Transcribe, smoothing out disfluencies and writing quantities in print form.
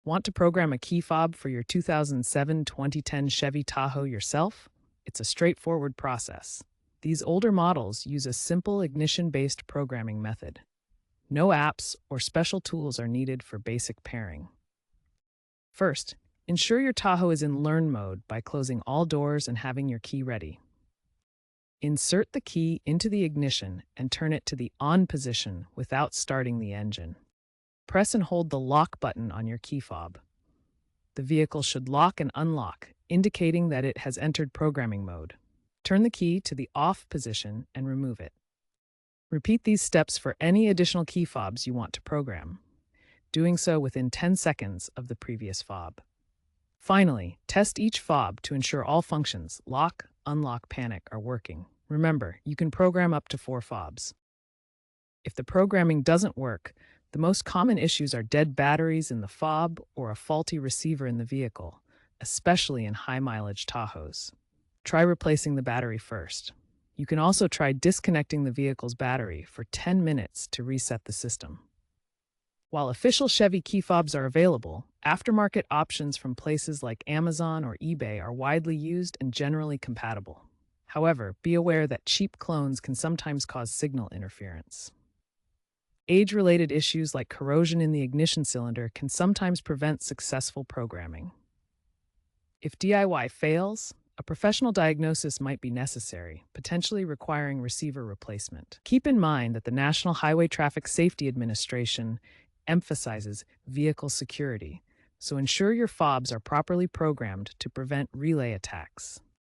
Want to program a key fob for your 2007-2010 Chevy Tahoe yourself? It's a straightforward process. These older models use a simple ignition-based programming method. No apps or special tools are needed for basic pairing. First, ensure your Tahoe is in Learn mode by closing all doors and having your key ready. Insert the key into the ignition and turn it to the on position without starting the engine. Press and hold the lock button on your key fob. The vehicle should lock and unlock, indicating that it has entered programming mode. Turn the key to the off position and remove it. Repeat these steps for any additional key fobs you want to program, doing so within 10 seconds of the previous fob. Finally, test each fob to ensure all functions, lock, unlock, panic, are working. Remember, you can program up to 4 fobs. If the programming doesn't work, the most common issues are dead batteries in the fob or a faulty receiver in the vehicle, especially in high-mileage Tahoes. Try replacing the battery first. You can also try disconnecting the vehicle's battery for 10 minutes to reset the system. While official Chevy key fobs are available, aftermarket options from places like Amazon or eBay are widely used and generally compatible. However, be aware that cheap clones can sometimes cause signal interference. Age-related issues like corrosion in the ignition cylinder can sometimes prevent successful programming. If DIY fails, a professional diagnosis might be necessary, potentially requiring receiver replacement. Keep in mind that the National Highway Traffic Safety Administration emphasizes vehicle security, so ensure your fobs are properly programmed to prevent relay attacks.